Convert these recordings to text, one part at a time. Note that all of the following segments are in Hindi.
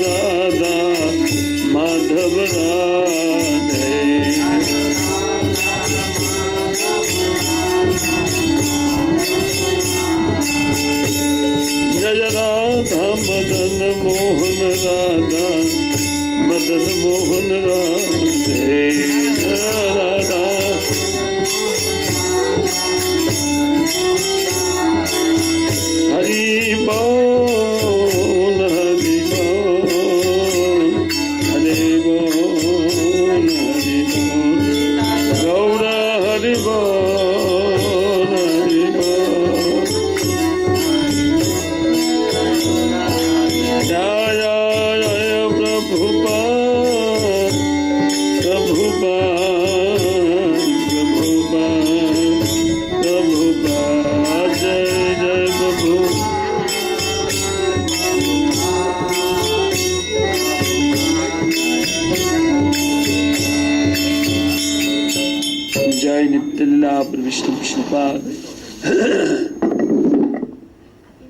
राधा माधव राधे। जय राधा मदन मोहन राधा मदन मोहन राधे। राधा हरि बोल हरि बोल हरि बोल हरि बोल गौर हरि बोल हरि बोल। जय जय प्रभुपाद प्रभुपाद प्रभुपाद प्रभुपाद जय जय प्रभु। जय नित्यलीला विष्णु विष्णुपाद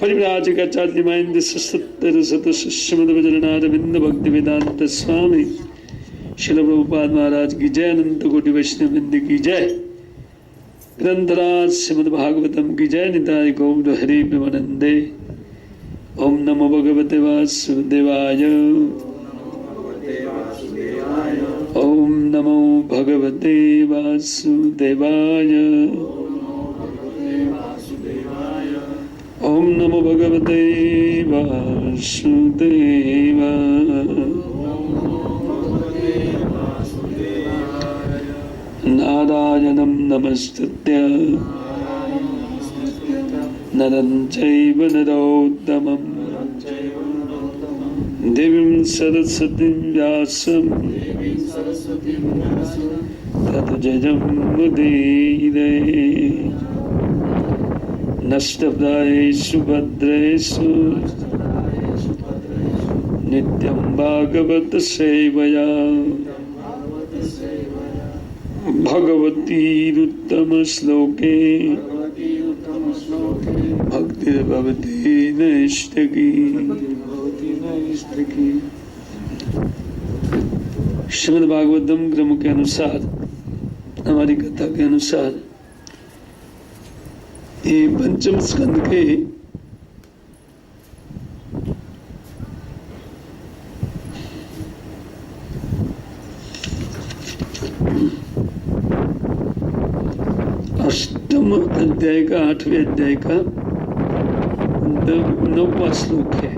परिव्राजकाचार्य महेंद्र सत्तर शत श्रीमद वज्रनाथ भक्ति वेदांत स्वामी शिल प्रभुपाद महाराज की जय। अनंत कोटि वैष्णव वृंद की जय। ग्रंथराज श्रीमद भागवतम की जय। निताय गौर हरि प्रेमानंदे। ओम नमो भगवते वासुदेवाय। ओम नमो भगवते वासुदेवाय। ओम नमो भगवते वासुदेवाय। नारायणं नमस्कृत्य नरं चैव नरोत्तमं देवीं सरस्वतीं व्यासं ततो जयमुदीरये। नष्टप्रायेषु भद्रेषु नित्यं भागवत सेवया भगवतीरुत्तम श्लोके भक्तिर्भवति नैष्ठिकी। श्रीमद् भागवतम क्रम के अनुसार हमारी कथा के अनुसार ये पंचम स्कंद के अष्टम अध्याय का 8वें अध्याय का 9वां श्लोक है।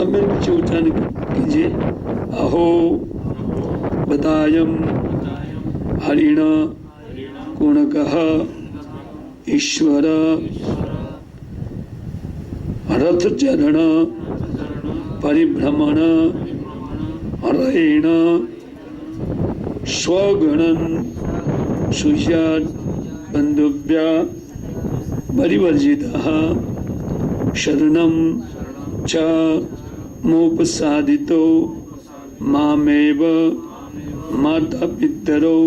अब मैं नीचे उच्चारण कीजिए। अहो बतायम हरिण कुणकः ईश्वर रथचरण परिभ्रमण हरेण स्वगणन सुह्याद बंधुभ्या परिवर्जितः शरणं च मोपसादितो मामेव माता पितरौ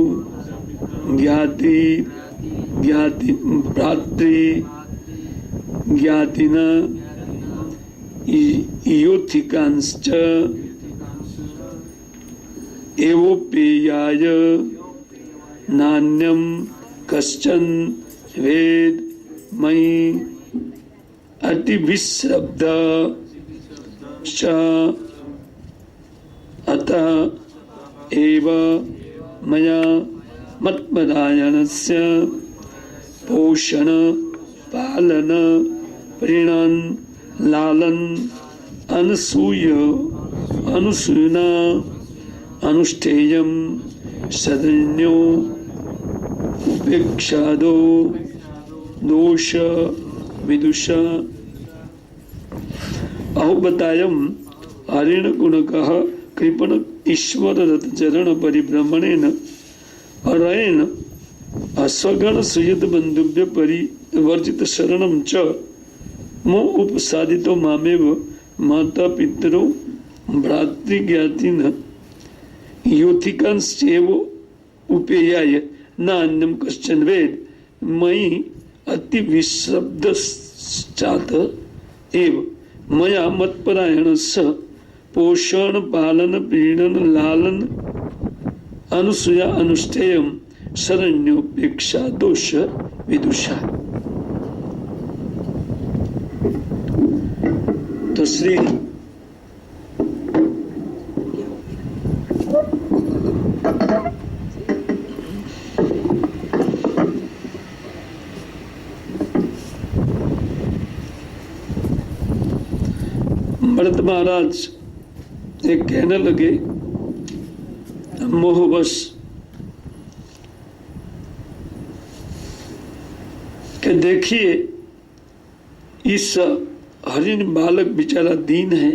ज्ञाति ज्ञाति भ्रातृ ज्ञातिन योथिकांश्च एवोपेयाय नान्यं कश्चन वेद मयि अतिविश्रब्ध च अतः एव मया मत्परायणस्य पोषण पालन प्रीणन लालन अनुसूयना अनुष्ठेयं सदन्यो उपेक्षादो दोष विदुषा। अहो बतायम हरिण गुणकः कृपण ईश्वर रथचरण परिभ्रमणेन अरयेण अश्वगण सुयत बंधुभ्य परिवर्जित शरणं च मो उपसादितो मामेव माता पितरो भ्रातृज्ञातिन योथिकांश्चैव उपेयाय नान्यं कश्चन वेद मयि अतिविश्रब्धश्चात एव मया मत्परायणस्य पोषण पालन पीड़न लालन अनुसूया अनुष्ठेयम शरण्योपेक्षा दोष विदुषा। तो श्री भरत महाराज एक कहने लगे मोहवश कि देखिए इस हरिण बालक बेचारा दीन है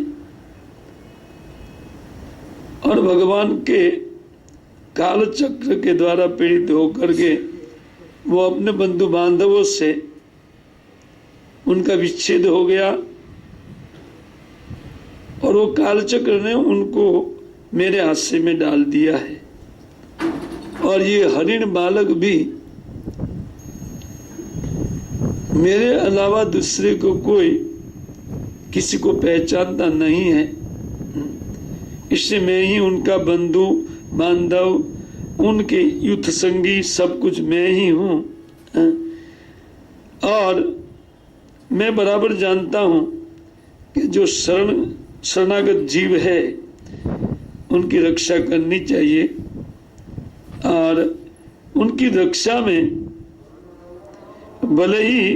और भगवान के काल चक्र के द्वारा पीड़ित होकर के वो अपने बंधु बांधवों से उनका विच्छेद हो गया और वो कालचक्र ने उनको मेरे हाथ में डाल दिया है। और ये हरिण बालक भी मेरे अलावा दूसरे को कोई किसी को पहचानता नहीं है, इससे मैं ही उनका बंधु बांधव, उनके युद्ध संगी, सब कुछ मैं ही हूँ। और मैं बराबर जानता हूँ कि जो शरणागत जीव है उनकी रक्षा करनी चाहिए और उनकी रक्षा में भले ही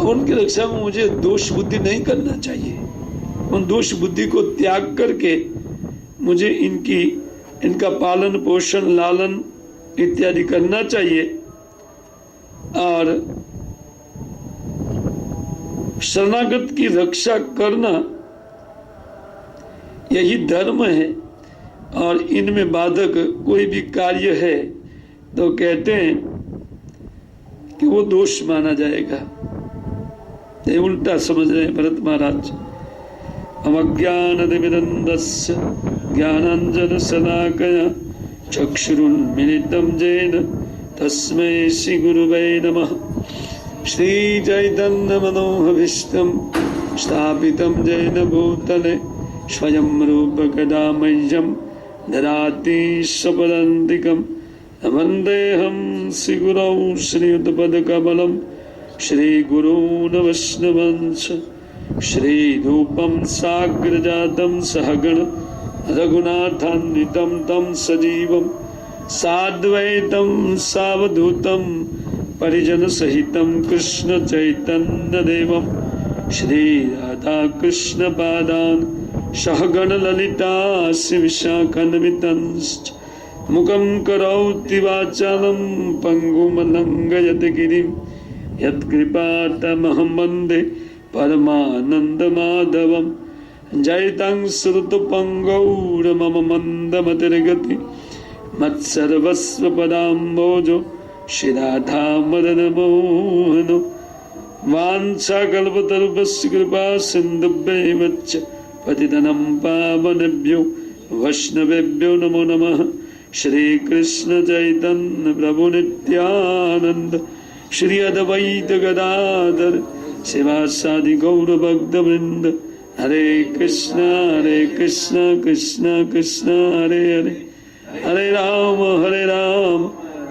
उनकी रक्षा में मुझे दोष बुद्धि नहीं करना चाहिए। उन दोष बुद्धि को त्याग करके मुझे इनका पालन पोषण लालन इत्यादि करना चाहिए और शरणागत की रक्षा करना यही धर्म है। और इनमें बाधक कोई भी कार्य है तो कहते हैं कि वो दोष माना जाएगा। ये उल्टा समझ रहे हैं भरत महाराज। अमज्ञानतिमिरन्दस्य ज्ञानाञ्जन शलाकया चक्षुरुन्मिलितं येन तस्मै श्री गुरुवे नमः। श्री चैतन्य मनोभीष्टं स्थापितं येन भूतले स्वयं रूप कदा मह्यं ददाति स्वपदान्तिकं। वन्देऽहं श्रीगुरौ श्रीयुतपदकमलं श्रीगुरून् वैष्णवांश्च। श्रीरूपं साग्रजातं सहगण रघुनाथान्वितं तं सजीवं साद्वैतं सावधूतं परिजन सहितं कृष्ण चैतन्य देवं श्री राधा कृष्ण पादान सहगण ललिता श्री विशाखान्वितंश्च। मुखं करोति वाचालं पंगुं लंघयति गिरिं यत्कृपातमहं वन्दे परमानन्दमाधवं। जयतं श्रुतपङ्गौर मम मन्दमतिर्गति मत्सर्वस्व पदाम्भोजो श्रीराधा मदन मोहनो। वाञ्छाकल्पतरुभ्यश्च कृपा सिन्धुभ्यैव च पतितनं पावनेभ्यो वैष्णवेभ्यो नमो नमः। श्री कृष्ण चैतन्य प्रभु नित्यानंद श्री अद्वैत गदाधर शिवासादि गौर भक्तवृंद। हरे कृष्ण कृष्ण कृष्ण हरे हरे, हरे राम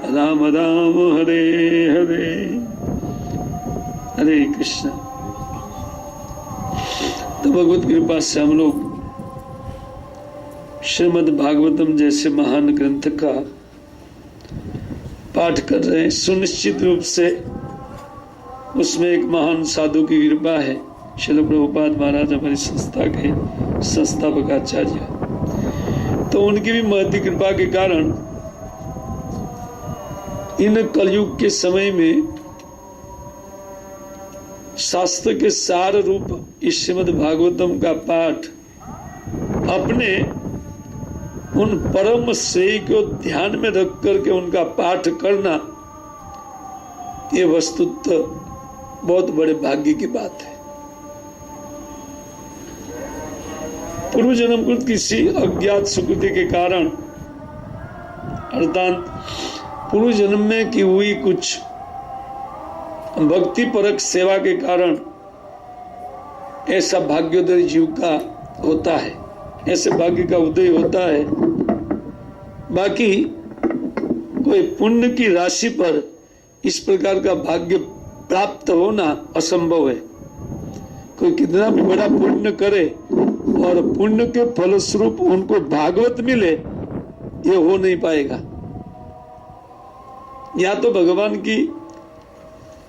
राम राम हरे हरे। हरे कृष्ण। तो भगवत कृपा से हम लोग श्रीमद् भागवतम जैसे महान ग्रंथ का पाठ कर रहे हैं। सुनिश्चित रूप से उसमें एक महान साधु की कृपा है। श्रील प्रभुपाद महाराज हमारी संस्था के संस्थापक आचार्य, तो उनकी भी महती कृपा के कारण इन कलयुग के समय में शास्त्र के सार रूप इस श्रीमद् भागवतम का पाठ अपने उन परम श्रेय को ध्यान में रख करके उनका पाठ करना, ये वस्तुतः बहुत बड़े भाग्य की बात है। पूर्व जन्मकृत किसी अज्ञात सुकृति के कारण अर्थात पूर्व जन्म में की हुई कुछ भक्ति परक सेवा के कारण ऐसा भाग्योदय जीव का होता है, ऐसे भाग्य का उदय होता है। बाकी कोई पुण्य की राशि पर इस प्रकार का भाग्य प्राप्त होना असंभव है। कोई कितना भी बड़ा पुण्य करे और पुण्य के फलस्वरूप उनको भागवत मिले, ये हो नहीं पाएगा। या तो भगवान की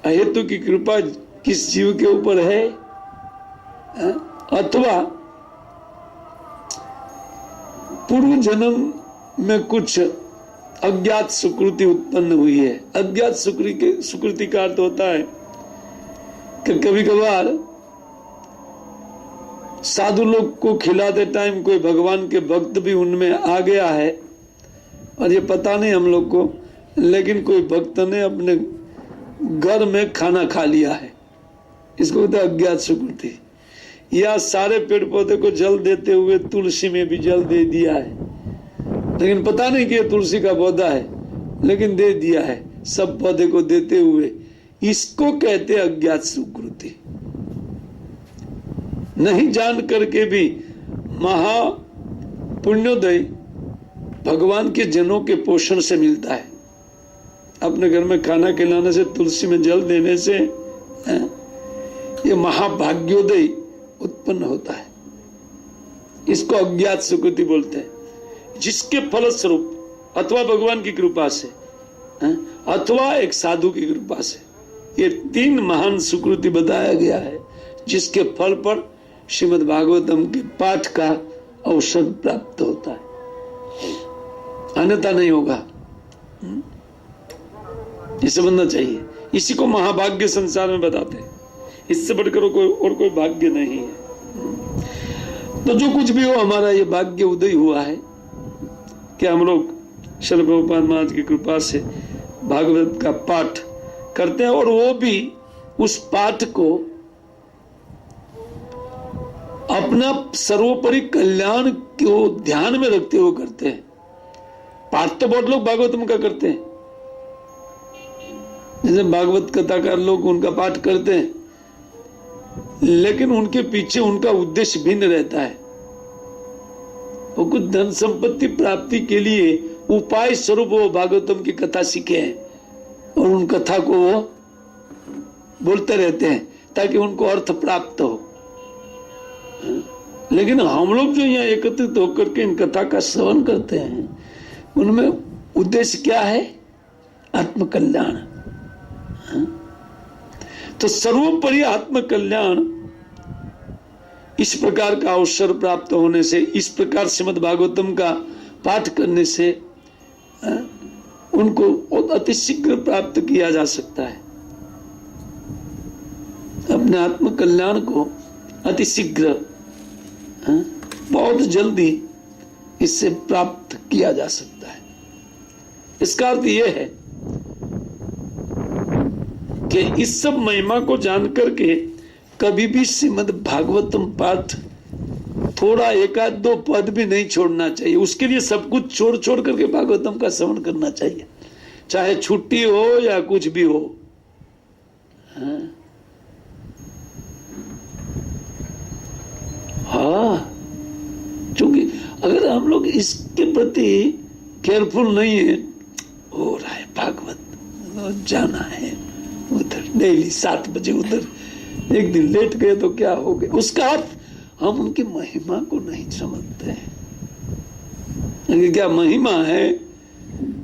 अहेतु की कृपा किस जीव के ऊपर है, अथवा पूर्व जन्म में कुछ अज्ञात सुकृति उत्पन्न हुई है। अज्ञात सुकृति का अर्थ होता है कि कभी कभार साधु लोग को खिलाते टाइम कोई भगवान के भक्त भी उनमें आ गया है और ये पता नहीं हम लोग को, लेकिन कोई भक्त ने अपने घर में खाना खा लिया है, इसको कहते हैं अज्ञात सुकृति। या सारे पेड़ पौधे को जल देते हुए तुलसी में भी जल दे दिया है, लेकिन पता नहीं कि ये तुलसी का पौधा है, लेकिन दे दिया है सब पौधे को देते हुए, इसको कहते हैं अज्ञात सुकृति। नहीं जान करके भी महा पुण्योदय भगवान के जनों के पोषण से मिलता है। अपने घर में खाना खिलाने से, तुलसी में जल देने से ये महाभाग्योदय उत्पन्न होता है। इसको अज्ञात सुकृति बोलते हैं, जिसके फलस्वरूप अथवा भगवान की कृपा से अथवा एक साधु की कृपा से, ये तीन महान सुकृति बताया गया है, जिसके फल पर श्रीमद् भागवतम के पाठ का अवसर प्राप्त होता है, अन्यथा नहीं होगा। ये समझना चाहिए। इसी को महाभाग्य संसार में बताते हैं, इससे बढ़कर कोई भाग्य नहीं है। तो जो कुछ भी हो, हमारा ये भाग्य उदय हुआ है कि हम लोग श्रील प्रभुपाद महाराज की कृपा से भागवत का पाठ करते हैं, और वो भी उस पाठ को अपना सर्वोपरि कल्याण को ध्यान में रखते हुए करते हैं। पाठ तो बहुत लोग भागवतम का करते हैं, जैसे भागवत कथाकार लोग उनका पाठ करते हैं, लेकिन उनके पीछे उनका उद्देश्य भिन्न रहता है। वो कुछ धन संपत्ति प्राप्ति के लिए उपाय स्वरूप वो भागवतम की कथा सीखे हैं और उन कथा को वो बोलते रहते हैं ताकि उनको अर्थ प्राप्त हो। लेकिन हम लोग जो यहाँ एकत्रित होकर के इन कथा का श्रवण करते हैं, उनमें उद्देश्य क्या है? आत्मकल्याण। तो सर्वोपरि आत्मकल्याण इस प्रकार का अवसर प्राप्त होने से, इस प्रकार श्रीमद् भागवतम का पाठ करने से उनको अति शीघ्र प्राप्त किया जा सकता है। अपने आत्मकल्याण को अति शीघ्र, बहुत जल्दी इससे प्राप्त किया जा सकता है। इसका अर्थ यह है कि इस सब महिमा को जान करके कभी भी श्रीमद् भागवतम पाठ थोड़ा एक आध दो पद भी नहीं छोड़ना चाहिए। उसके लिए सब कुछ छोड़ करके भागवतम का श्रवण करना चाहिए, चाहे छुट्टी हो या कुछ भी हो। हाँ, क्योंकि अगर हम लोग इसके प्रति केयरफुल नहीं है, हो रहा है भागवत जाना है उधर डेली 7 बजे, उधर एक दिन लेट गए तो क्या हो गया, उसका अर्थ हम उनकी महिमा को नहीं समझते हैं। क्या महिमा है?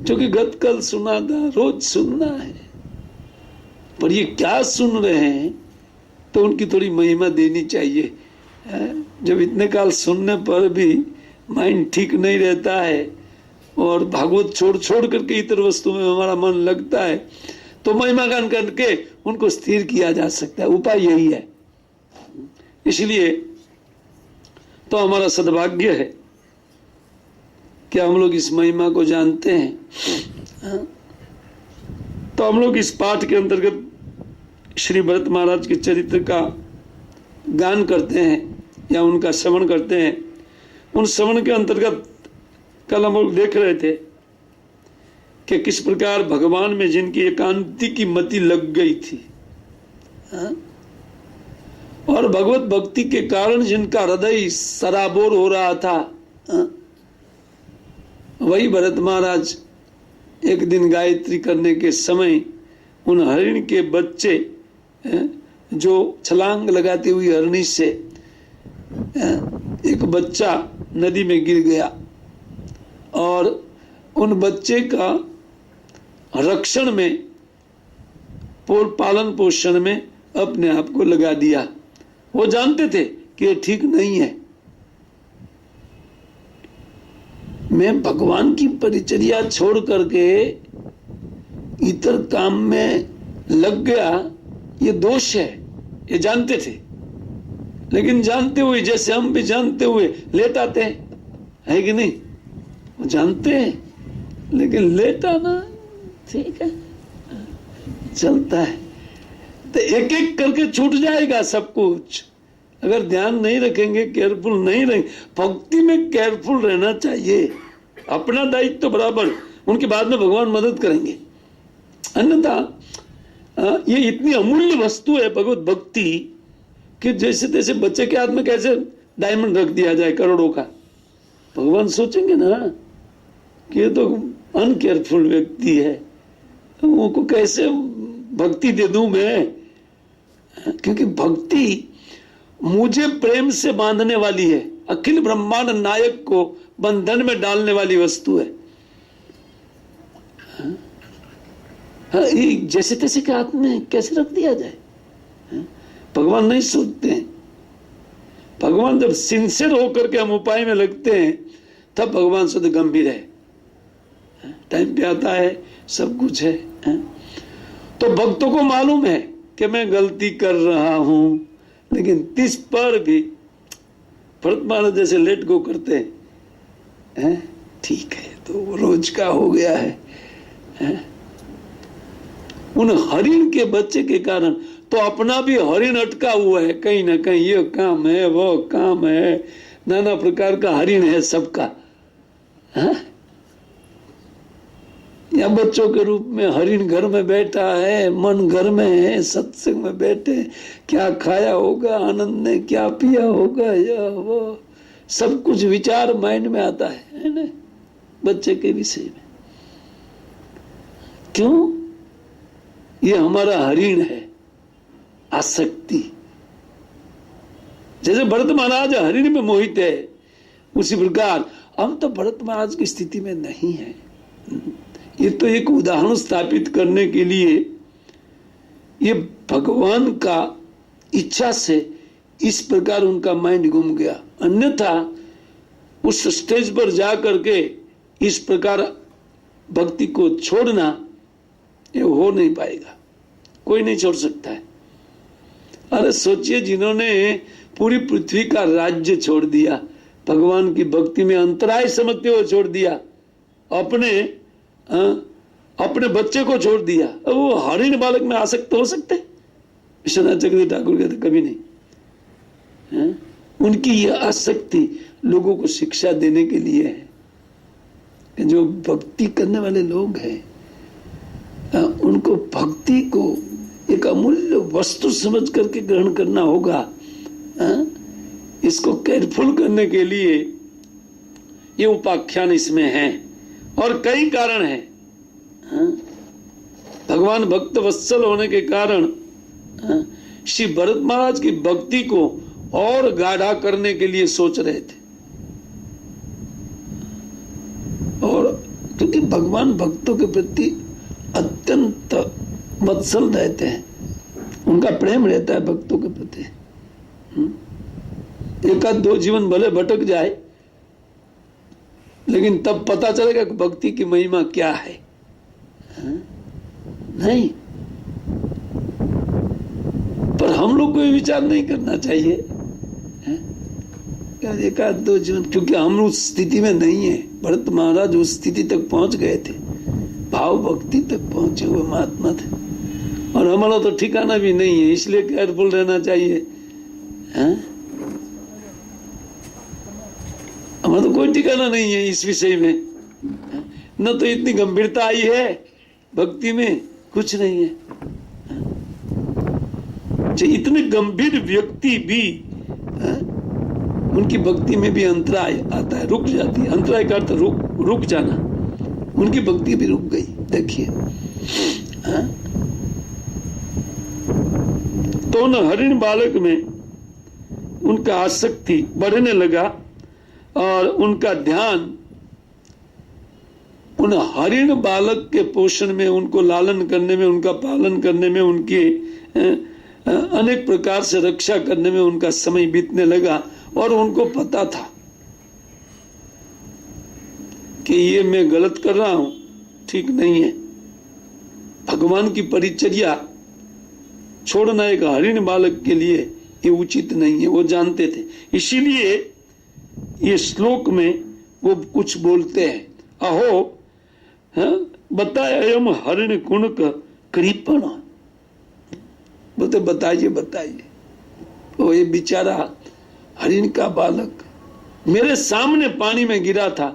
क्योंकि गत कल सुना था, रोज सुनना है, पर ये क्या सुन रहे हैं तो उनकी थोड़ी महिमा देनी चाहिए। जब इतने काल सुनने पर भी माइंड ठीक नहीं रहता है और भागवत छोड़ करके इतर वस्तु में हमारा मन लगता है, तो महिमा गान करके उनको स्थिर किया जा सकता है। उपाय यही है। इसलिए तो हमारा सद्भाग्य है कि हम लोग इस महिमा को जानते हैं। तो हम लोग इस पाठ के अंतर्गत श्री भरत महाराज के चरित्र का गान करते हैं या उनका श्रवण करते हैं। उन श्रवण के अंतर्गत कल हम लोग देख रहे थे कि किस प्रकार भगवान में जिनकी एकांती की मति लग गई थी, और भगवत भक्ति के कारण जिनका हृदय सराबोर हो रहा था, वही भरत महाराज एक दिन गायत्री करने के समय उन हरिण के बच्चे जो छलांग लगाती हुई हरणी से एक बच्चा नदी में गिर गया और उन बच्चे का रक्षण में, पालन पोषण में अपने आप को लगा दिया। वो जानते थे कि ये ठीक नहीं है। मैं भगवान की परिचर्या छोड़ करके इतर काम में लग गया, ये दोष है, ये जानते थे। लेकिन जानते हुए, जैसे हम भी जानते हुए लेट आते हैं, है कि नहीं? वो जानते हैं लेकिन लेट आना ठीक है, चलता है। तो एक एक करके छूट जाएगा सब कुछ अगर ध्यान नहीं रखेंगे, केयरफुल नहीं रहेंगे। भक्ति में केयरफुल रहना चाहिए, अपना दायित्व तो बराबर, उनके बाद में भगवान मदद करेंगे। अन्यथा ये इतनी अमूल्य वस्तु है भगवत भक्ति कि जैसे तैसे बच्चे के हाथ में कैसे डायमंड रख दिया जाए करोड़ों का, भगवान सोचेंगे ना कि ये तो अनकेयरफुल व्यक्ति है, तो उनको कैसे भक्ति दे दूं मैं? क्योंकि भक्ति मुझे प्रेम से बांधने वाली है, अखिल ब्रह्मांड नायक को बंधन में डालने वाली वस्तु है। जैसे तैसे के हाथ में कैसे रख दिया जाए? भगवान नहीं सोचते हैं। भगवान जब सिंसियर होकर के हम उपाय में लगते हैं तब भगवान शुद्ध गंभीर है, टाइम पे आता है, सब कुछ है। तो भक्तों को मालूम है कि मैं गलती कर रहा हूं, लेकिन तिस पर भी भरत महाराज जैसे लेट गो करते हैं, ठीक है तो रोज का हो गया है। उन हरिण के बच्चे के कारण तो अपना भी हरिण अटका हुआ है कहीं ना कहीं, ये काम है वो काम है, नाना प्रकार का हरिण है सबका, या बच्चों के रूप में हरिण घर में बैठा है, मन घर में है, सत्संग में बैठे, क्या खाया होगा, आनंद ने क्या पिया होगा, या वो सब कुछ विचार माइंड में आता है ना बच्चे के विषय में। क्यों? ये हमारा हरिण है, आसक्ति। जैसे भरत महाराज हरिण में मोहित है, उसी प्रकार हम तो भरत महाराज की स्थिति में नहीं है। ये तो एक उदाहरण स्थापित करने के लिए ये भगवान का इच्छा से इस प्रकार उनका माइंड घूम गया, अन्यथा उस स्टेज पर जा करके इस प्रकार भक्ति को छोड़ना ये हो नहीं पाएगा, कोई नहीं छोड़ सकता है। अरे सोचिए, जिन्होंने पूरी पृथ्वी का राज्य छोड़ दिया, भगवान की भक्ति में अंतराय समझते हुए छोड़ दिया, अपने बच्चे को छोड़ दिया, अब वो हरिण बालक में आसक्त हो सकते? विश्वनाथ चक्रवर्ती ठाकुर कहते कभी नहीं। उनकी यह आसक्ति लोगों को शिक्षा देने के लिए है कि जो भक्ति करने वाले लोग हैं उनको भक्ति को एक अमूल्य वस्तु समझ करके ग्रहण करना होगा। इसको केयरफुल करने के लिए ये उपाख्यान इसमें है और कई कारण है। भगवान भक्त वत्सल होने के कारण श्री भरत महाराज की भक्ति को और गाढ़ा करने के लिए सोच रहे थे, और क्योंकि भगवान भक्तों के प्रति अत्यंत वत्सल रहते हैं, उनका प्रेम रहता है भक्तों के प्रति। एक आध दो जीवन भले भटक जाए, लेकिन तब पता चलेगा कि भक्ति की महिमा क्या है। नहीं, पर हम लोग को ये विचार नहीं करना चाहिए एक आध दो जीवन, क्योंकि हम उस स्थिति में नहीं है। भरत महाराज उस स्थिति तक पहुंच गए थे, भाव भक्ति तक पहुंचे हुए महात्मा थे, और हमारा तो ठिकाना भी नहीं है, इसलिए केयरफुल रहना चाहिए। हमारा तो कोई ठिकाना नहीं है इस विषय में, न तो इतनी गंभीरता आई है भक्ति में, कुछ नहीं है। इतने गंभीर व्यक्ति भी उनकी भक्ति में भी अंतराय आता है, रुक जाती है। अंतराय का अर्थ रुक जाना। उनकी भक्ति भी रुक गई। देखिए, तो उन हरिण बालक में उनका आसक्ति बढ़ने लगा और उनका ध्यान उन हरिण बालक के पोषण में, उनको लालन करने में, उनका पालन करने में, उनके अनेक प्रकार से रक्षा करने में उनका समय बीतने लगा। और उनको पता था कि ये मैं गलत कर रहा हूं, ठीक नहीं है। भगवान की परिचर्या छोड़ना एक हरिण बालक के लिए ये उचित नहीं है, वो जानते थे। इसीलिए ये श्लोक में वो कुछ बोलते हैं, अहो बताए अयम हरिण कुणक कृपण, बोलते बताइए। तो ये बेचारा हरिण का बालक मेरे सामने पानी में गिरा था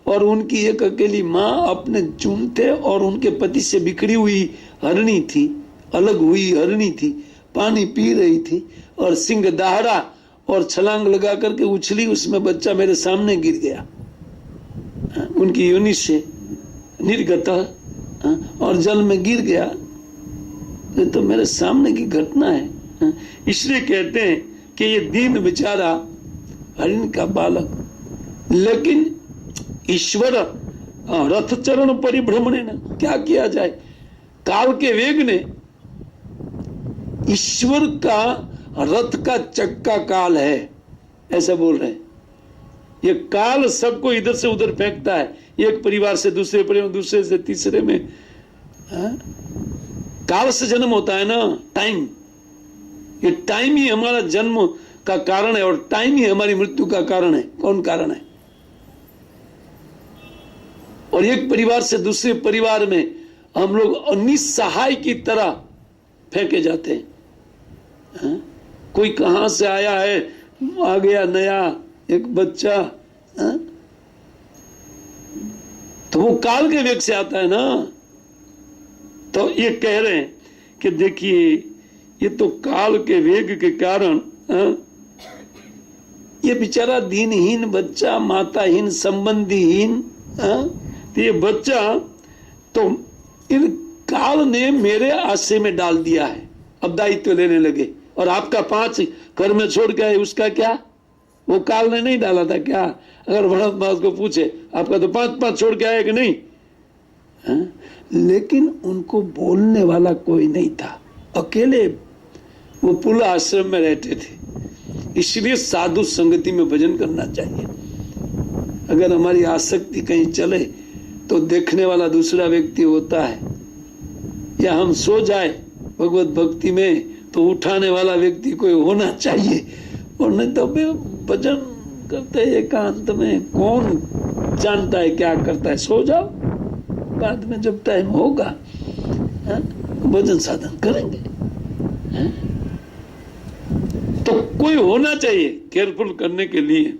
और उनकी एक अकेली माँ अपने चूमते और उनके पति से बिखरी हुई हरिणी थी, अलग हुई हरिणी थी, पानी पी रही थी और सिंह दहाड़ा और छलांग लगा करके उछली, उसमें बच्चा मेरे सामने गिर गया उनकी योनि से निर्गत और जल में गिर गया। ये तो मेरे सामने की घटना है। इसलिए कहते हैं कि ये दीन बेचारा हरिण का बालक, लेकिन ईश्वर रथ चरण परिभ्रमण, क्या किया जाए, काल के वेग ने, ईश्वर का रथ का चक्का काल है, ऐसा बोल रहे हैं। ये काल सबको इधर से उधर फेंकता है, एक परिवार से दूसरे परिवार, दूसरे से तीसरे में। काल से जन्म होता है ना, टाइम। ये टाइम ही हमारा जन्म का कारण है और टाइम ही हमारी मृत्यु का कारण है। कौन कारण है? और एक परिवार से दूसरे परिवार में हम लोग निस्सहाय की तरह फेंके जाते हैं। कोई कहां से आया है, आ गया नया एक बच्चा, तो वो काल के वेग से आता है ना। तो ये कह रहे हैं कि देखिए, ये तो काल के वेग के कारण ये बेचारा दीनहीन बच्चा, माताहीन, संबंधीहीन, तो ये बच्चा तो इन काल ने मेरे आश्रय में डाल दिया है। अब दायित्व लेने लगे। और आपका 5 घर में छोड़ के आए, उसका क्या? वो काल ने नहीं डाला था क्या? अगर भरत महाराज को पूछे, आपका तो 5 छोड़ के आए कि नहीं? लेकिन उनको बोलने वाला कोई नहीं था, अकेले वो पुल आश्रम में रहते थे। इसलिए साधु संगति में भजन करना चाहिए। अगर हमारी आसक्ति कहीं चले तो देखने वाला दूसरा व्यक्ति होता है, या हम सो जाए भगवत भक्ति में तो उठाने वाला व्यक्ति कोई होना चाहिए। और नहीं तो भजन करते एकांत में कौन जानता है क्या करता है। सो जाओ, बाद में जब टाइम होगा भजन साधन करेंगे। तो कोई होना चाहिए केयरफुल करने के लिए।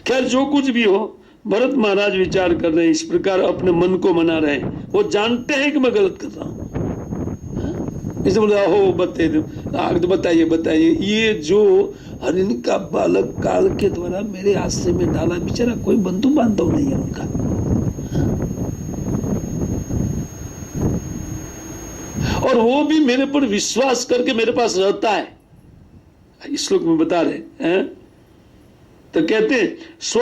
खैर, जो कुछ भी हो, भरत महाराज विचार कर रहे हैं इस प्रकार, अपने मन को मना रहे हैं। वो जानते हैं कि मैं गलत कर रहा हूं, इसलिए बोला हो बताइए। ये जो हरिण का बालक काल के द्वारा मेरे आश्रय में डाला, बेचारा कोई बंधु बांधव नहीं है उनका। और वो भी मेरे पर विश्वास करके मेरे पास रहता है। इस श्लोक में बता रहे हैं। तो कहते हैं, स्व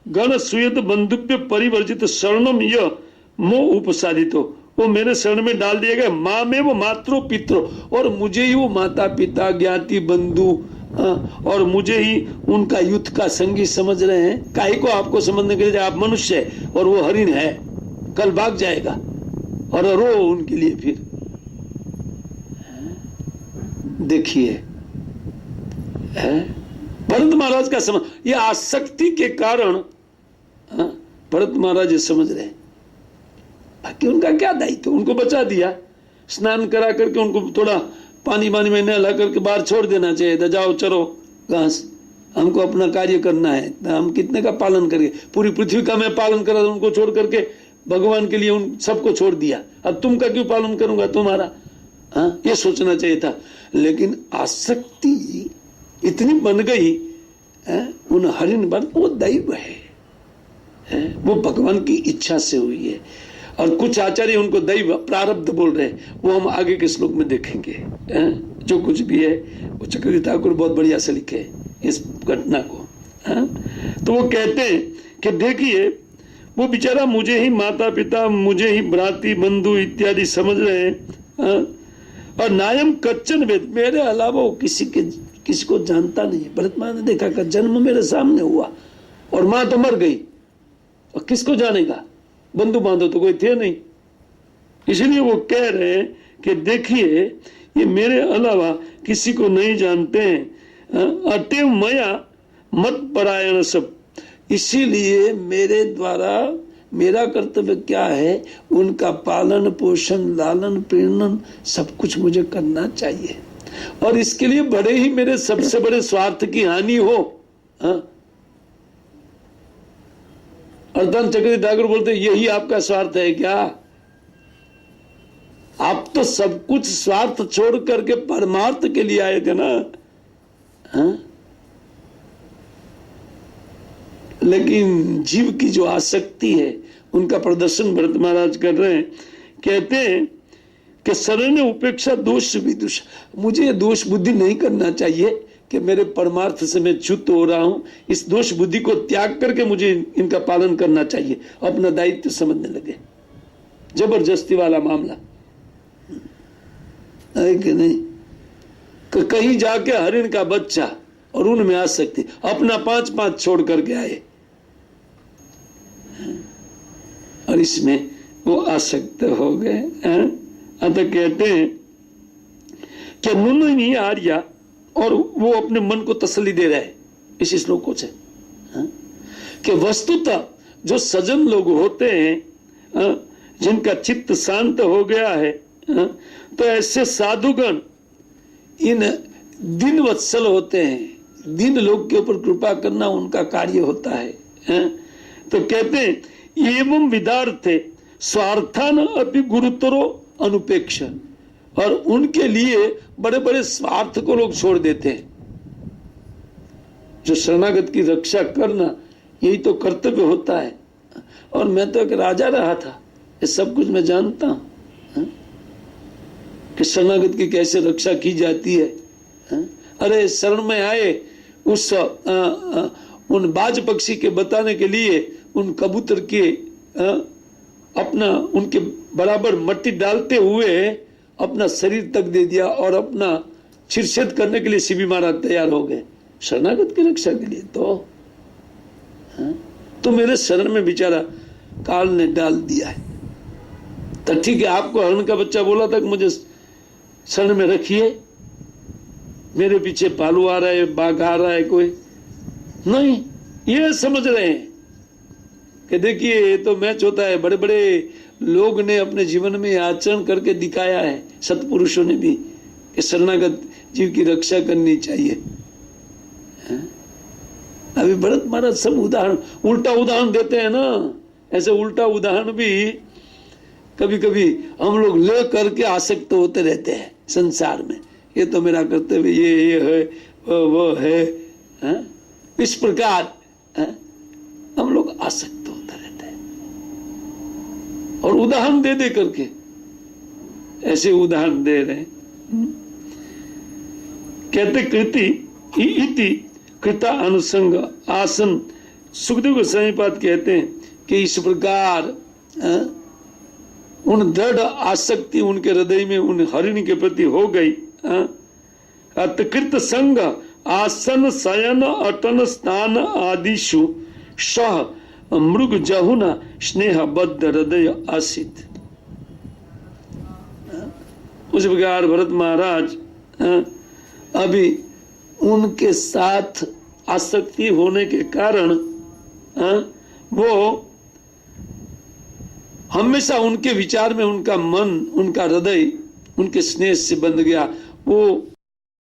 गण सुयत बंधुप्य परिवर्जित शरणम य मोह उपसादितो, वो मेरे शरण में डाल दिए गए। माँ में वो मात्रो पित्रो, और मुझे ही वो माता पिता ज्ञाति बंधु और मुझे ही उनका युद्ध का संगी समझ रहे हैं। काहे को आपको समझने के लिए, आप मनुष्य है और वो हरिण है, कल भाग जाएगा। और रो उनके लिए। फिर देखिए भरत महाराज का समझ, ये आसक्ति के कारण भरत महाराज समझ रहे। बाकी उनका क्या दायित्व, उनको बचा दिया, स्नान करा करके उनको थोड़ा पानी में नहला करके बाहर छोड़ देना चाहिए। जाओ चरो घास, हमको अपना कार्य करना है। हम कितने का पालन करेंगे? पूरी पृथ्वी का मैं पालन करा, उनको छोड़ करके भगवान के लिए उन सबको छोड़ दिया। अब तुम का क्यों पालन करूंगा तुम्हारा? हाँ, ये सोचना चाहिए था। लेकिन आसक्ति इतनी बन गई उन हरिण पर, वो दैव है, वो भगवान की इच्छा से हुई है। और कुछ आचार्य उनको दैव प्रारब्ध बोल रहे हैं, वो हम आगे के श्लोक में देखेंगे। जो कुछ भी है वो चक्रवर्ती ठाकुर बहुत बढ़िया से लिखे इस घटना को। तो वो कहते हैं कि देखिए, वो बेचारा मुझे ही माता पिता, मुझे ही भ्राती बंधु इत्यादि समझ रहे हैं, और नायम कच्चन वेद, मेरे अलावा वो किसी को जानता नहीं है। भरत महाराज ने देखा कि जन्म मेरे सामने हुआ और माँ तो मर गई, और किसको जानेगा, बंधु बांधव तो कोई थे नहीं। इसलिए वो कह रहे हैं कि देखिए, ये मेरे अलावा किसी को नहीं जानते हैं। अतएव मया मत परायण सब, इसीलिए मेरे द्वारा मेरा कर्तव्य क्या है, उनका पालन पोषण लालन प्रेरणन सब कुछ मुझे करना चाहिए। और इसके लिए बड़े ही मेरे सबसे बड़े स्वार्थ की हानि हो। अर्धन चक्रवर्ती ठाकुर बोलते यही आपका स्वार्थ है क्या? आप तो सब कुछ स्वार्थ छोड़ करके परमार्थ के लिए आए थे ना। लेकिन जीव की जो आसक्ति है उनका प्रदर्शन भरत महाराज कर रहे हैं। कहते हैं कि शरण उपेक्षा दोष विदुष, मुझे ये दोष बुद्धि नहीं करना चाहिए कि मेरे परमार्थ से मैं च्युत हो रहा हूं। इस दोष बुद्धि को त्याग करके मुझे इनका पालन करना चाहिए, अपना दायित्व समझने लगे। जबरदस्ती वाला मामला है कि नहीं? कहीं जाके हरिण का बच्चा और उनमें आसक्ति, अपना 5-5 छोड़ करके आए और इसमें वो आसक्त हो गए। अतः कहते हैं कि नुनी आर्या, और वो अपने मन को तसल्ली दे रहा है इस श्लोकों से कि वस्तुतः जो सज्जन लोग होते हैं, जिनका चित्त शांत हो गया है, तो ऐसे साधुगण इन दिन वत्सल होते हैं। दिन लोग के ऊपर कृपा करना उनका कार्य होता है। तो कहते हैं एवं विदार्थे स्वार्थान अपि गुरुतरो अनुपेक्ष, और उनके लिए बड़े बड़े स्वार्थ को लोग छोड़ देते हैं। जो शरणागत की रक्षा करना यही तो कर्तव्य होता है। और मैं तो एक राजा रहा था, ये सब कुछ मैं जानता हूं कि शरणागत की कैसे रक्षा की जाती है। अरे शरण में आए उस उन बाज पक्षी के बताने के लिए उन कबूतर के अपना उनके बराबर मट्टी डालते हुए अपना शरीर तक दे दिया और अपना छिरछेद करने के लिए शिवी महाराज तैयार हो गए शरणागत की रक्षा के लिए। तो मेरे शरण में बेचारा काल ने डाल दिया है। तो ठीक है, आपको हरण का बच्चा बोला था कि मुझे शरण में रखिए, मेरे पीछे पालू आ रहा है, बाघ आ रहा है, कोई नहीं। ये समझ रहे हैं कि देखिए ये तो मैच होता है। बड़े बड़े लोग ने अपने जीवन में आचरण करके दिखाया है, सत्पुरुषों ने भी, कि शरणागत जीव की रक्षा करनी चाहिए। अभी भरत महाराज सब उदाहरण उल्टा उदाहरण देते हैं ना। ऐसे उल्टा उदाहरण भी कभी कभी हम लोग ले करके आसक्त होते रहते हैं संसार में। ये तो मेरा कर्तव्य, ये है, वो है, इस प्रकार हम लोग आसक्त होते रहते हैं। और उदाहरण दे दे करके ऐसे उदाहरण दे रहे हैं। कहते कृति इति कृता अनुसंग आसन। सुखदेव गोस्वामी पाद कहते हैं कि इस प्रकार उन दृढ़ आसक्ति उनके हृदय में उन हरिणी के प्रति हो गई। अतकृत संग आसन शयन अटन स्नान आदिशु सह मृग जहुना स्नेह बद्ध हृदय आसित। उस प्रकार भरत महाराज अभी उनके साथ आसक्ति होने के कारण वो हमेशा उनके विचार में उनका मन, उनका हृदय उनके स्नेह से बंध गया। वो